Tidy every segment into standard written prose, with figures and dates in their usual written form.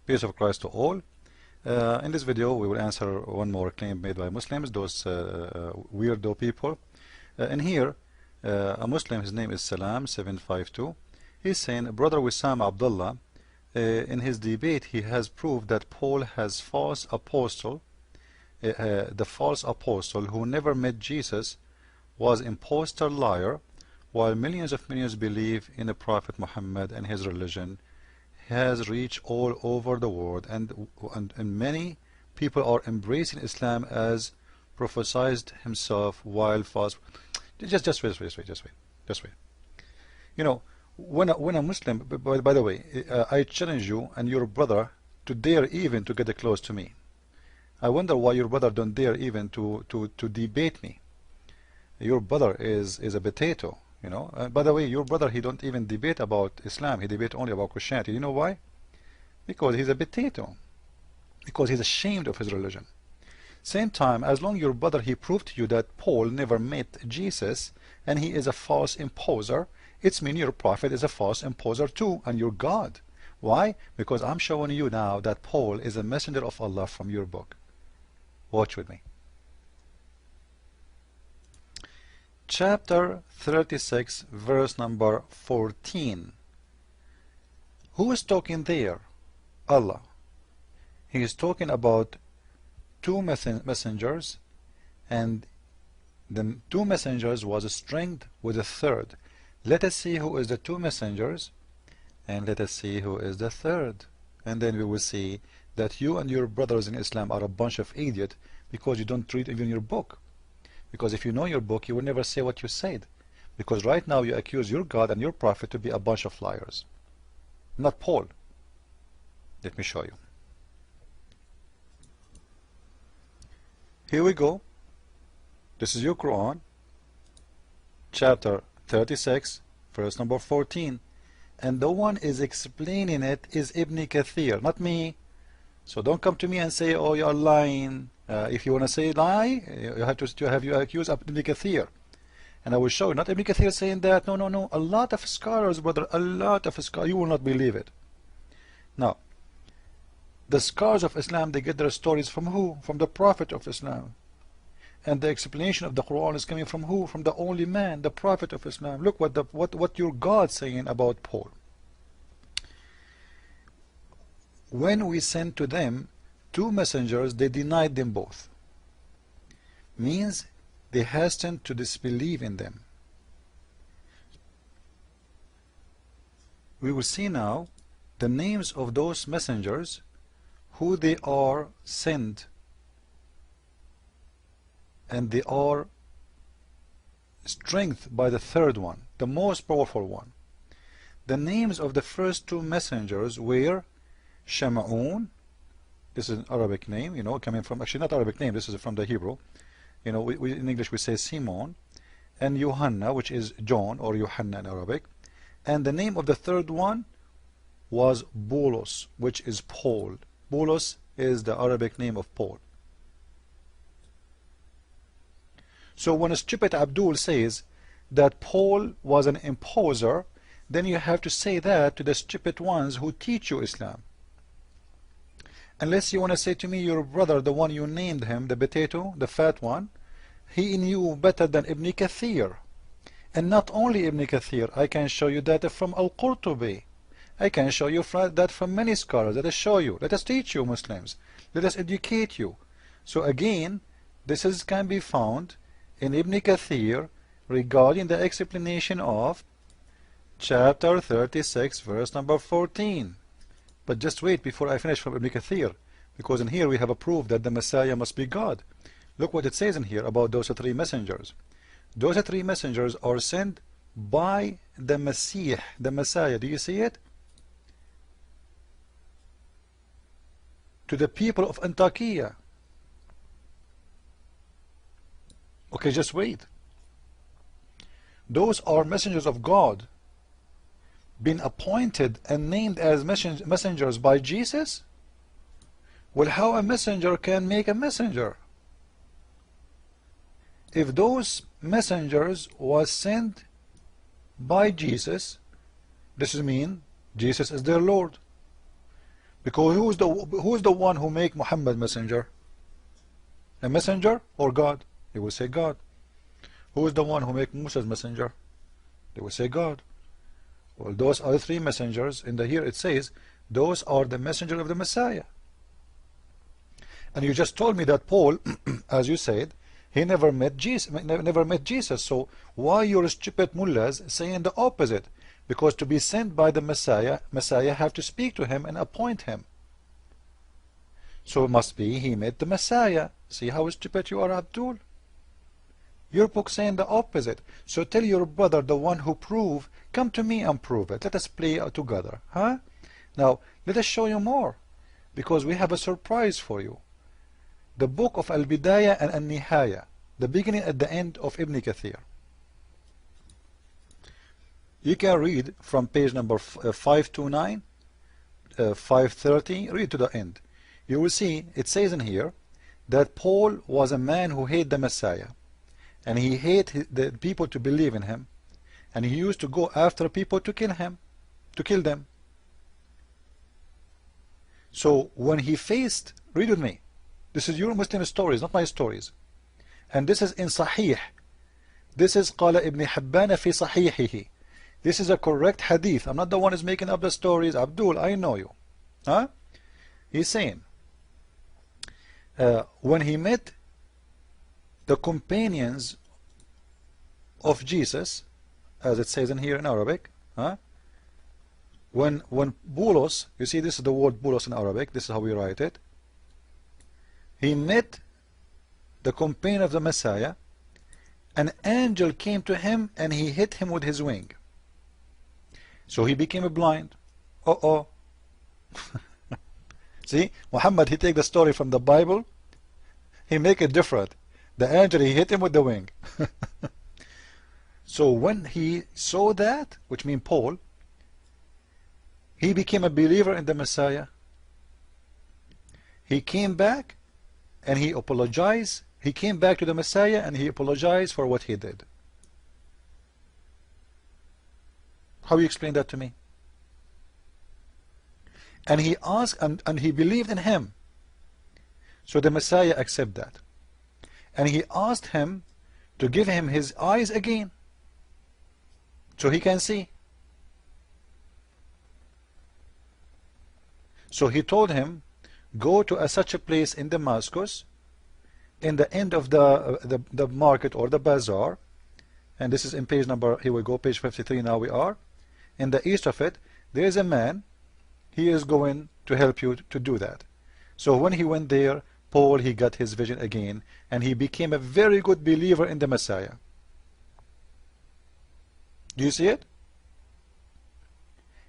Peace of Christ to all. In this video we will answer one more claim made by Muslims, those weirdo people. In here a Muslim, his name is Salam752. He's saying, Brother Wissam Abdullah, in his debate he has proved that Paul has false apostle, the false apostle who never met Jesus was impostor liar, while millions of millions believe in the Prophet Muhammad and his religion has reached all over the world, and many people are embracing Islam as prophesied himself while false. Just wait. You know, when a Muslim, by the way, I challenge you and your brother to dare even to get close to me. I wonder why your brother don't dare even to debate me. Your brother is a potato. You know, by the way, your brother, he don't even debate about Islam. He debate only about Christianity. You know why? Because he's a potato. Because he's ashamed of his religion. Same time, as long your brother, he proved to you that Paul never met Jesus and he is a false imposer, it's mean your prophet is a false imposer too, and your God. Why? Because I'm showing you now that Paul is a messenger of Allah from your book. Watch with me. Chapter 36, verse number 14. Who is talking there? Allah. He is talking about two messengers, and the two messengers was strengthened with a third. Let us see who is the two messengers, and let us see who is the third. And then we will see that you and your brothers in Islam are a bunch of idiots because you don't read even your book. Because if you know your book, you will never say what you said. Because right now you accuse your God and your prophet to be a bunch of liars. Not Paul. Let me show you. Here we go. This is your Quran, chapter 36, verse number 14. And the one is explaining it is Ibn Kathir, not me. So don't come to me and say, oh, you are lying. If you want to say lie, you have to accuse Ibn Kathir. And I will show you, not Ibn Kathir saying that. No. A lot of scholars, brother, a lot of scholars. You will not believe it. Now, the scholars of Islam, they get their stories from who? From the Prophet of Islam. And the explanation of the Quran is coming from who? From the only man, the Prophet of Islam. Look what your God saying about Paul. When we sent to them two messengers, they denied them both. Means they hastened to disbelieve in them. We will see now the names of those messengers, who they are sent, and they are strengthened by the third one, the most powerful one. The names of the first two messengers were Sham'un. This is an Arabic name, you know, coming from, actually not Arabic name, this is from the Hebrew. You know, in English we say Simon. And Yohanna, which is John, or Yohanna in Arabic. And the name of the third one was Bulus, which is Paul. Bulus is the Arabic name of Paul. So when a stupid Abdul says that Paul was an imposer, then you have to say that to the stupid ones who teach you Islam. Unless you want to say to me, your brother, the one you named him, the potato, the fat one, he knew better than Ibn Kathir. And not only Ibn Kathir, I can show you that from Al-Qurtubi. I can show you that from many scholars. Let us show you. Let us teach you, Muslims. Let us educate you. So again, this can be found in Ibn Kathir regarding the explanation of chapter 36, verse number 14. But just wait before I finish from Ibn Kathir, because in here we have a proof that the Messiah must be God. Look what it says in here about those three messengers. Those three messengers are sent by the Messiah, the Messiah. Do you see it? To the people of Antioch. Okay, just wait. Those are messengers of God, been appointed and named as messengers by Jesus. Well, how a messenger can make a messenger? If those messengers was sent by Jesus, this means Jesus is their Lord. Because who's the one who make Muhammad messenger? A messenger or God? They will say God. Who is the one who make Musa's messenger? They will say God. Well, those are the three messengers. In the here it says those are the messenger of the Messiah. And you just told me that Paul, as you said, he never met Jesus. So why your stupid mullahs saying the opposite? Because to be sent by the Messiah have to speak to him and appoint him. So it must be he met the Messiah. See how stupid you are, Abdul? Your book saying the opposite. So tell your brother, the one who prove, come to me and prove it. Let us play together. Huh? Now, let us show you more. Because we have a surprise for you. The book of Al-Bidayah and Al-Nihaya. The beginning and the end of Ibn Kathir. You can read from page number 529, 530, read to the end. You will see, it says in here, that Paul was a man who hated the Messiah. And he hated the people to believe in him. And he used to go after people to kill him, to kill them. So when he faced, read with me, this is your Muslim stories, not my stories. And this is in Sahih. This is قال ابن حبان في صحيحه. This is a correct hadith. I'm not the one who's making up the stories. Abdul, I know you. Huh? He's saying, when he met the companions of Jesus, as it says in here in Arabic, when Bulus, you see this is the word Bulus in Arabic, this is how we write it. He met the companion of the Messiah. An angel came to him and he hit him with his wing. So he became blind. See, Muhammad, he take the story from the Bible, he make it different. The angel, he hit him with the wing. So when he saw that, which means Paul, he became a believer in the Messiah. He came back and he apologized. He came back to the Messiah and he apologized for what he did. How you explain that to me? And he asked, and he believed in him. So the Messiah accepted that. And he asked him to give him his eyes again, so he can see. So he told him, go to such a place in Damascus, in the end of the market or the bazaar, and this is in page number, here we go, page 53 now we are. In the east of it, there is a man, he is going to help you to do that. So when he went there, Paul, he got his vision again, and he became a very good believer in the Messiah. Do you see it?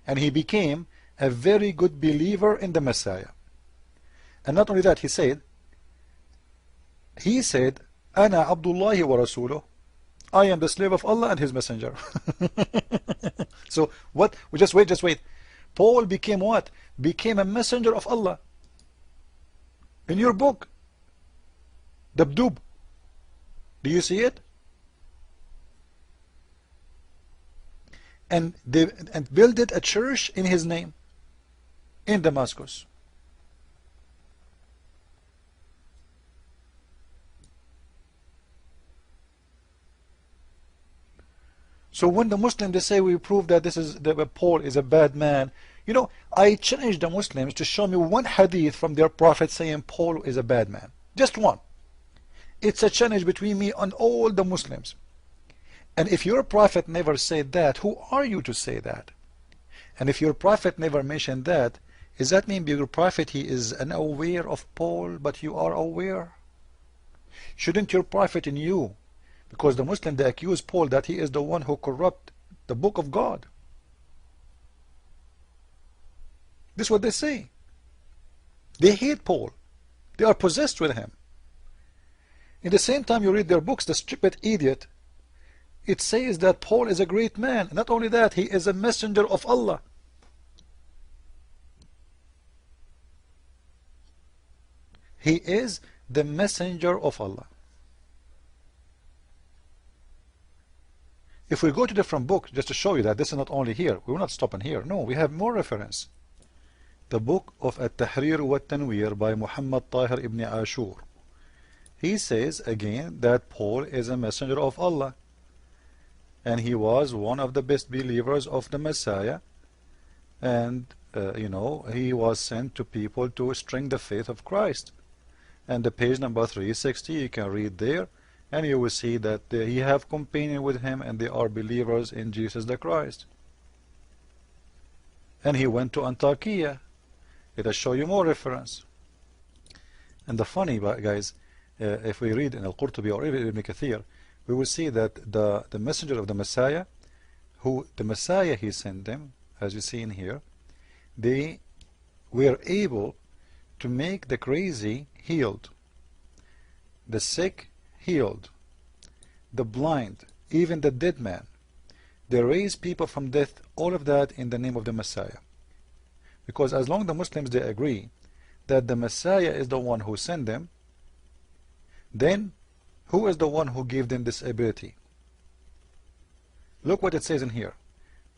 And he became a very good believer in the Messiah. And not only that, he said, Ana Abdullahi wa Rasuluh. I am the slave of Allah and his messenger. So what? Just wait. Paul became what? Became a messenger of Allah. In your book, Dabdub. Do you see it? And built a church in his name in Damascus. So when the Muslims, they say we prove that that Paul is a bad man, you know, I challenge the Muslims to show me one hadith from their prophet saying Paul is a bad man. Just one. It's a challenge between me and all the Muslims. And if your prophet never said that, who are you to say that? And if your prophet never mentioned that, does that mean your prophet, he is unaware of Paul, but you are aware? Shouldn't your prophet in you? Because the Muslim, they accuse Paul that he is the one who corrupt the book of God. This is what they say. They hate Paul. They are possessed with him. In the same time you read their books, the stupid idiot, it says that Paul is a great man. Not only that, he is a messenger of Allah. He is the messenger of Allah. If we go to different books, just to show you that this is not only here, we will not stop in here. No, we have more reference. the book of At-Tahrir wa Tanwir by Muhammad Tahir ibn Ashur. He says again that Paul is a messenger of Allah, and he was one of the best believers of the Messiah, and he was sent to people to strengthen the faith of Christ. And the page number 360, you can read there, and you will see that he have companion with him, and they are believers in Jesus the Christ. And he went to Antioch. Let us show you more reference. And the funny, guys, if we read in Al-Qurtubi or even Ibn Kathir, we will see that the messenger of the Messiah, the Messiah he sent them, as you see in here, they were able to make the crazy healed, the sick healed, the blind, even the dead man. They raised people from death, all of that in the name of the Messiah. Because as long as the Muslims they agree that the Messiah is the one who sent them, then who is the one who gave them this ability? Look what it says in here.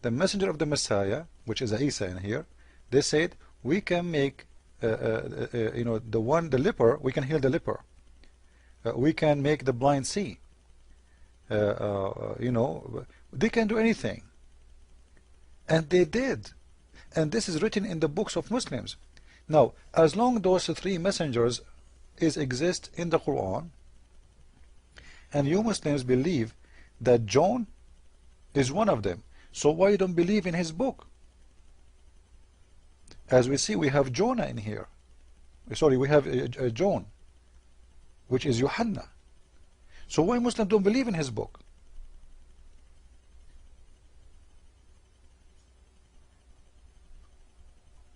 The messenger of the Messiah, which is Isa in here, they said we can make the leper, we can heal the leper, we can make the blind see, they can do anything, and they did. And this is written in the books of Muslims. Now, as long as those three messengers exist in the Quran, and you Muslims believe that John is one of them, so why you don't believe in his book? As we see, we have Jonah in here. Sorry, we have John, which is Yohanna. So why Muslims don't believe in his book?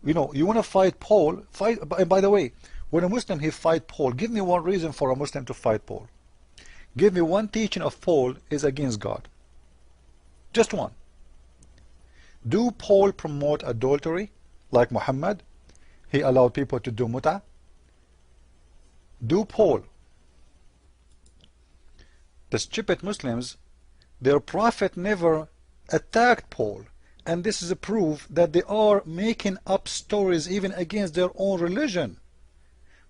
You want to fight Paul, and by the way, when a Muslim he fight Paul, give me one reason for a Muslim to fight Paul. Give me one teaching of Paul is against God. Just one. Do Paul promote adultery like Muhammad? He allowed people to do mut'ah. Do Paul? The stupid Muslims, their prophet never attacked Paul. And this is a proof that they are making up stories even against their own religion.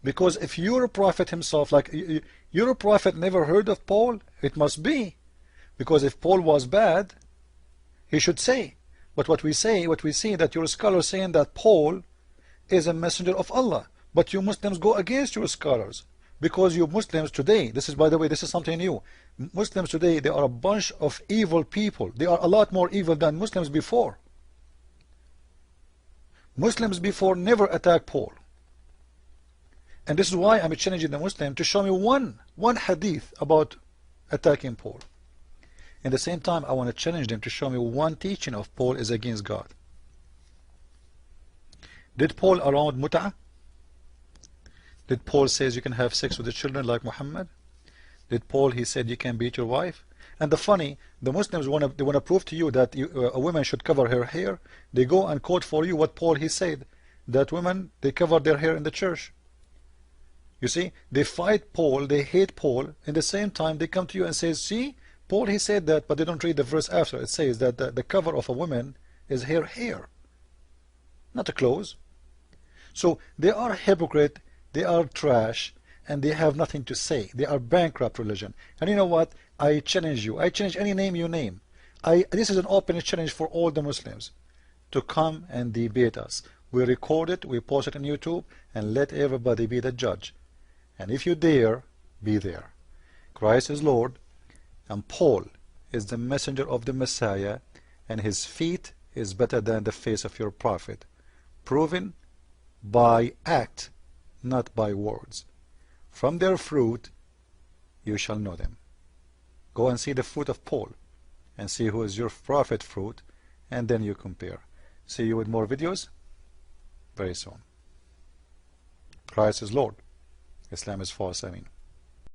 Because if your prophet himself, like your prophet never heard of Paul, it must be. Because if Paul was bad, he should say. But what we see that your scholars saying that Paul is a messenger of Allah. But you Muslims go against your scholars. Because you Muslims today, this is, by the way, this is something new. Muslims today, they are a bunch of evil people. They are a lot more evil than Muslims before. Muslims before never attacked Paul. And this is why I'm challenging the Muslim to show me one hadith about attacking Paul. At the same time, I want to challenge them to show me one teaching of Paul is against God. Did Paul around mut'ah? Did Paul says you can have sex with the children like Muhammad? Did Paul he said you can beat your wife? And the Muslims want to prove to you that a woman should cover her hair. They go and quote for you what Paul he said, that women they cover their hair in the church. You see, they fight Paul, they hate Paul. In the same time, they come to you and say, see, Paul he said that, but they don't read the verse after. It says that the cover of a woman is her hair, not the clothes. So they are hypocrite. They are trash, and they have nothing to say. They are bankrupt religion. And you know what? I challenge you. I challenge any name you name. This is an open challenge for all the Muslims to come and debate us. We record it, we post it on YouTube, and let everybody be the judge. And if you dare, be there. Christ is Lord, and Paul is the messenger of the Messiah, and his feet is better than the face of your prophet. Proven by act, not by words. From their fruit you shall know them. Go and see the fruit of Paul and see who is your prophet fruit, and then you compare. See you with more videos very soon. Christ is Lord. Islam is false. I mean.